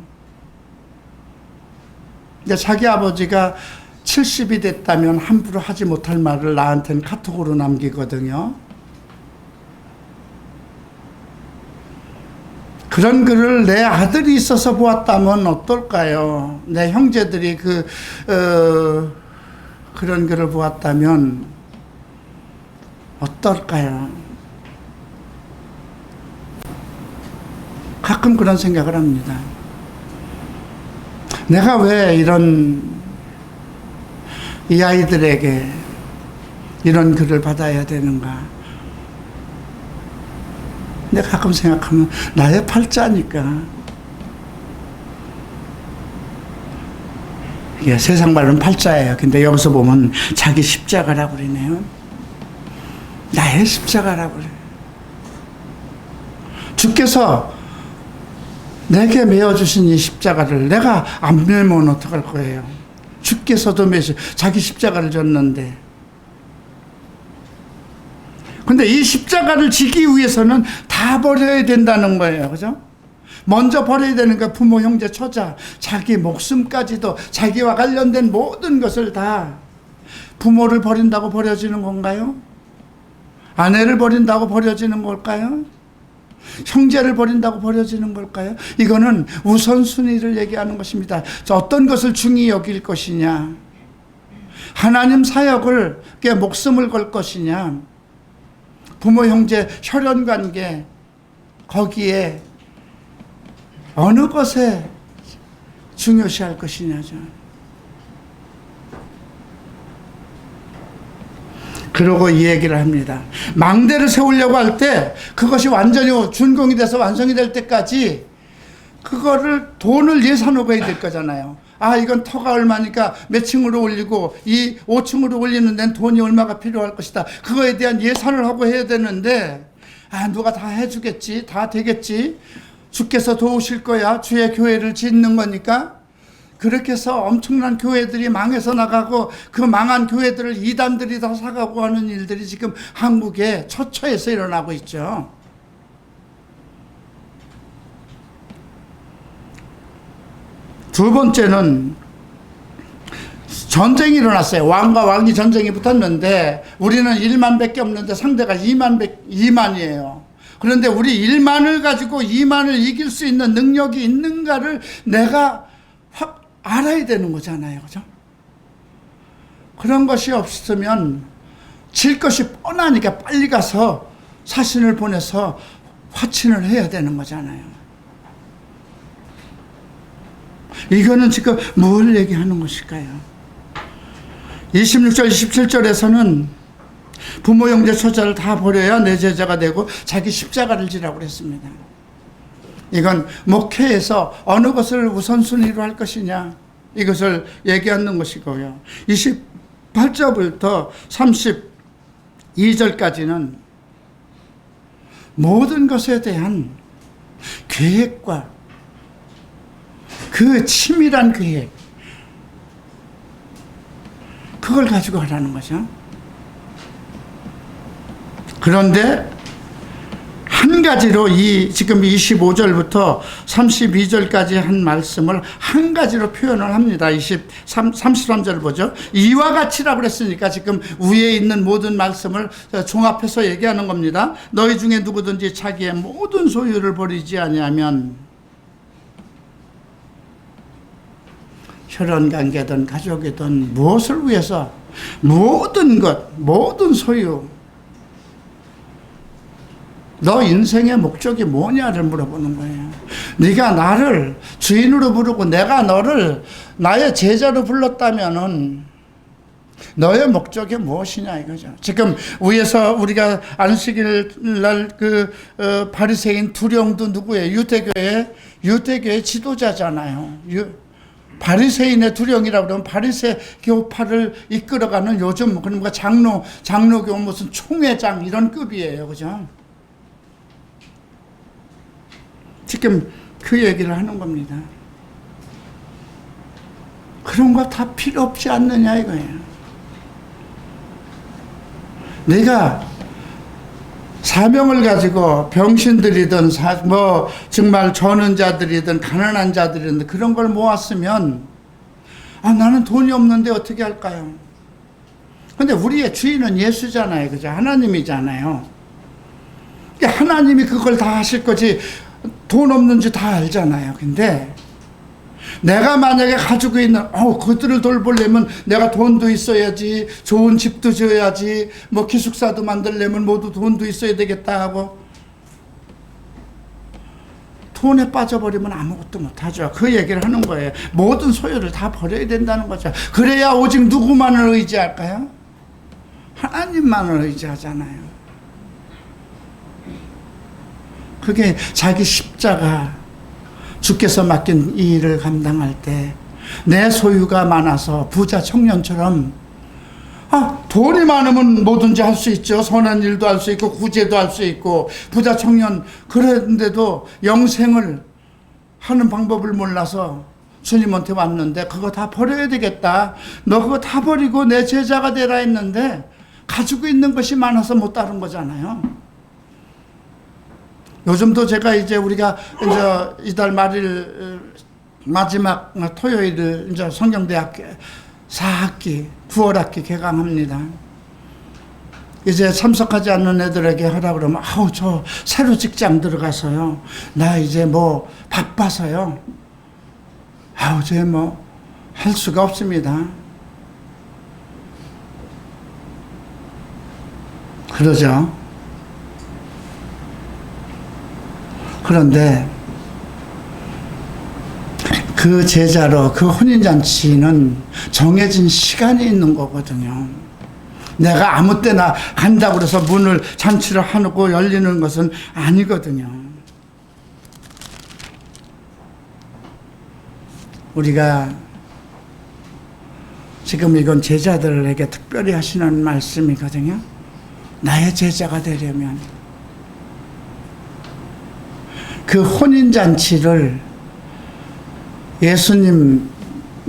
근데 자기 아버지가 70이 됐다면 함부로 하지 못할 말을 나한테는 카톡으로 남기거든요. 그런 글을 내 아들이 있어서 보았다면 어떨까요? 내 형제들이 그런 글을 보았다면 어떨까요? 가끔 그런 생각을 합니다. 내가 왜 이 아이들에게 이런 글을 받아야 되는가? 근데 가끔 생각하면 나의 팔자니까. 이게 세상 말로는 팔자예요. 근데 여기서 보면 자기 십자가라고 그러네요. 나의 십자가라고 그래요. 주께서 내게 메어주신 이 십자가를 내가 안 메면 어떡할 거예요? 주께서도 자기 십자가를 졌는데. 근데 이 십자가를 지기 위해서는 다 버려야 된다는 거예요. 그죠? 먼저 버려야 되는 거, 부모, 형제, 처자, 자기 목숨까지도, 자기와 관련된 모든 것을 다. 부모를 버린다고 버려지는 건가요? 아내를 버린다고 버려지는 걸까요? 형제를 버린다고 버려지는 걸까요? 이거는 우선순위를 얘기하는 것입니다. 어떤 것을 중히 여길 것이냐, 하나님 사역을 목숨을 걸 것이냐, 부모, 형제, 혈연관계, 거기에 어느 것에 중요시할 것이냐죠. 그러고 이 얘기를 합니다. 망대를 세우려고 할 때 그것이 완전히 준공이 돼서 완성이 될 때까지 그거를 돈을 예산하고 해야 될 거잖아요. 아, 이건 터가 얼마니까 몇 층으로 올리고 이 5층으로 올리는 데는 돈이 얼마가 필요할 것이다. 그거에 대한 예산을 하고 해야 되는데, 누가 다 해주겠지, 다 되겠지, 주께서 도우실 거야, 주의 교회를 짓는 거니까. 그렇게 해서 엄청난 교회들이 망해서 나가고 그 망한 교회들을 이단들이 다 사가고 하는 일들이 지금 한국에 처처에서 일어나고 있죠. 두 번째는 전쟁이 일어났어요. 왕과 왕이 전쟁이 붙었는데 우리는 1만 밖에 없는데 상대가 2만이에요. 그런데 우리 1만을 가지고 2만을 이길 수 있는 능력이 있는가를 내가 확 알아야 되는 거잖아요. 그죠? 그런 것이 없으면 질 것이 뻔하니까 빨리 가서 사신을 보내서 화친을 해야 되는 거잖아요. 이거는 지금 뭘 얘기하는 것일까요? 26절, 27절에서는 부모, 형제, 처자를 다 버려야 내 제자가 되고 자기 십자가를 지라고 그랬습니다. 이건 목회에서 어느 것을 우선순위로 할 것이냐, 이것을 얘기하는 것이고요. 28절부터 32절까지는 모든 것에 대한 계획과 그 치밀한 계획, 그걸 가지고 하라는 거죠. 그런데 한 가지로 지금 25절부터 32절까지 한 말씀을 한 가지로 표현을 합니다. 33절 보죠. 이와 같이라고 그랬으니까 지금 위에 있는 모든 말씀을 종합해서 얘기하는 겁니다. 너희 중에 누구든지 자기의 모든 소유를 버리지 아니하면, 혈연관계든 가족이든 무엇을 위해서 모든 것, 모든 소유, 너 인생의 목적이 뭐냐를 물어보는 거예요. 네가 나를 주인으로 부르고 내가 너를 나의 제자로 불렀다면은 너의 목적이 무엇이냐 이거죠. 지금 위에서 우리가 안식일 날 바리새인 두령도 누구예요? 유대교의 지도자잖아요. 바리새인의 두령이라고 그러면 바리새 교파를 이끌어가는 요즘 그러니까 장로교 무슨 총회장 이런 급이에요, 그죠? 지금 그 얘기를 하는 겁니다. 그런 거 다 필요 없지 않느냐 이거예요. 내가 사명을 가지고 병신들이든 정말 저는 자들이든 가난한 자들이든 그런 걸 모았으면 나는 돈이 없는데 어떻게 할까요? 근데 우리의 주인은 예수잖아요, 그죠? 하나님이잖아요. 하나님이 그걸 다 하실 거지 돈 없는지 다 알잖아요. 근데 내가 만약에 가지고 있는 그들을 돌보려면 내가 돈도 있어야지, 좋은 집도 지어야지, 기숙사도 만들려면 모두 돈도 있어야 되겠다 하고 돈에 빠져버리면 아무것도 못하죠. 그 얘기를 하는 거예요. 모든 소유를 다 버려야 된다는 거죠. 그래야 오직 누구만을 의지할까요? 하나님만을 의지하잖아요. 그게 자기 십자가, 주께서 맡긴 이 일을 감당할 때 내 소유가 많아서 부자 청년처럼 돈이 많으면 뭐든지 할 수 있죠. 선한 일도 할 수 있고 구제도 할 수 있고 부자 청년, 그런데도 영생을 하는 방법을 몰라서 주님한테 왔는데 그거 다 버려야 되겠다. 너 그거 다 버리고 내 제자가 되라 했는데 가지고 있는 것이 많아서 못 따른 거잖아요. 요즘도 제가 우리가 이달 말일 마지막 토요일을 성경대학교 4학기 9월 학기 개강합니다. 이제 참석하지 않는 애들에게 하라 그러면 저 새로 직장 들어가서요, 나 이제 바빠서요, 제 할 수가 없습니다. 그러죠. 그런데 그 제자로 그 혼인잔치는 정해진 시간이 있는 거거든요. 내가 아무 때나 간다고 그래서 문을 잔치를 하고 열리는 것은 아니거든요. 우리가 지금 이건 제자들에게 특별히 하시는 말씀이거든요. 나의 제자가 되려면 그 혼인잔치를 예수님과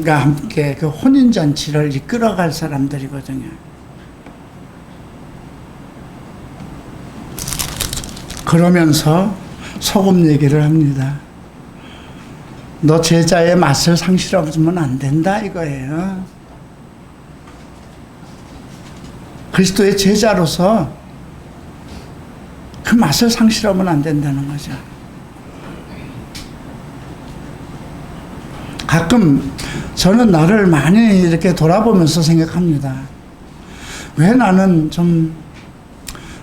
함께 그 혼인잔치를 이끌어갈 사람들이거든요. 그러면서 소금 얘기를 합니다. 너 제자의 맛을 상실하면 안 된다 이거예요. 그리스도의 제자로서 그 맛을 상실하면 안 된다는 거죠. 가끔 저는 나를 많이 이렇게 돌아보면서 생각합니다. 왜 나는 좀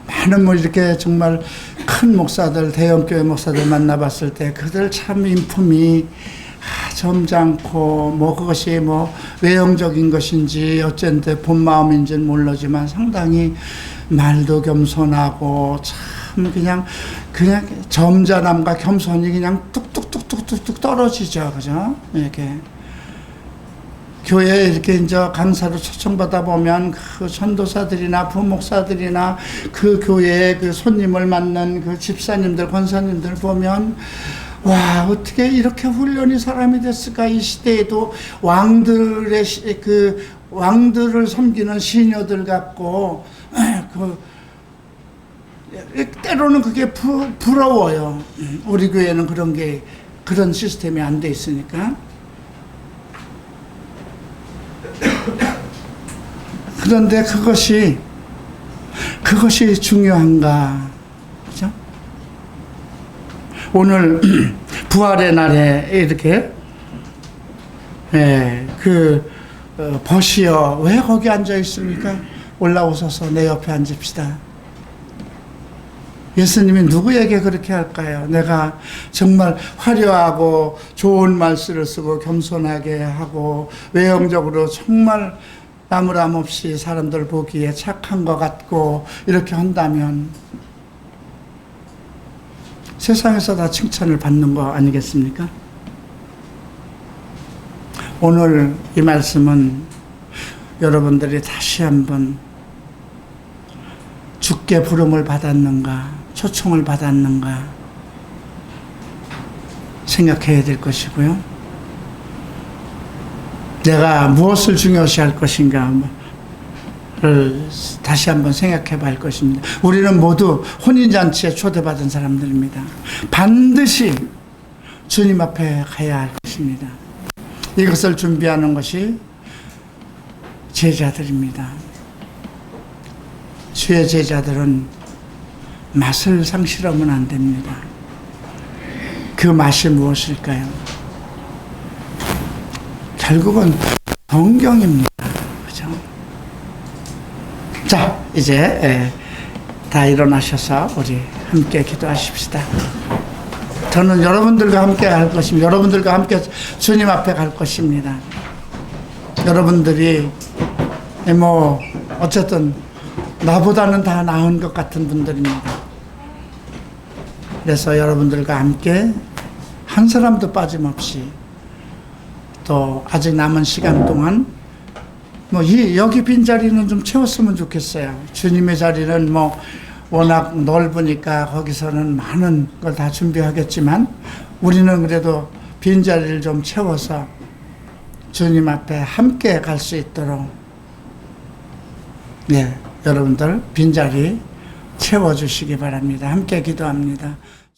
많은 이렇게 정말 큰 목사들, 대형교회 목사들 만나봤을 때 그들 참 인품이 점잖고 그것이 외형적인 것인지 어쩐데 본 마음인지는 모르지만 상당히 말도 겸손하고 참 그냥 점잖함과 겸손이 그냥 뚝뚝뚝뚝뚝 떨어지죠, 그죠? 이렇게 교회에 이렇게 강사로 초청받아 보면 그 전도사들이나 부목사들이나 그 교회의 그 손님을 맞는 그 집사님들, 권사님들 보면 와, 어떻게 이렇게 훈련이 사람이 됐을까? 이 시대에도 왕들을 섬기는 시녀들 같고, 때로는 그게 부러워요. 우리 교회는 그런 시스템이 안 돼 있으니까. 그런데 그것이 중요한가? 그죠? 오늘 부활의 날에 이렇게 버시어 왜 거기 앉아 있습니까? 올라오셔서 내 옆에 앉읍시다. 예수님이 누구에게 그렇게 할까요? 내가 정말 화려하고 좋은 말씀을 쓰고 겸손하게 하고 외형적으로 정말 나무람 없이 사람들 보기에 착한 것 같고 이렇게 한다면 세상에서 다 칭찬을 받는 거 아니겠습니까? 오늘 이 말씀은 여러분들이 다시 한번 주께 부름을 받았는가, 초청을 받았는가 생각해야 될 것이고요. 내가 무엇을 중요시 할 것인가를 다시 한번 생각해 봐야 할 것입니다. 우리는 모두 혼인잔치에 초대받은 사람들입니다. 반드시 주님 앞에 가야 할 것입니다. 이것을 준비하는 것이 제자들입니다. 주의 제자들은 맛을 상실하면 안 됩니다. 그 맛이 무엇일까요? 결국은 성경입니다. 그죠? 자, 이제 다 일어나셔서 우리 함께 기도하십시다. 저는 여러분들과 함께 갈 것입니다. 여러분들과 함께 주님 앞에 갈 것입니다. 여러분들이 어쨌든 나보다는 다 나은 것 같은 분들입니다. 그래서 여러분들과 함께 한 사람도 빠짐없이 또 아직 남은 시간 동안 여기 빈 자리는 좀 채웠으면 좋겠어요. 주님의 자리는 워낙 넓으니까 거기서는 많은 걸 다 준비하겠지만 우리는 그래도 빈 자리를 좀 채워서 주님 앞에 함께 갈 수 있도록 여러분들 빈자리 채워주시기 바랍니다. 함께 기도합니다.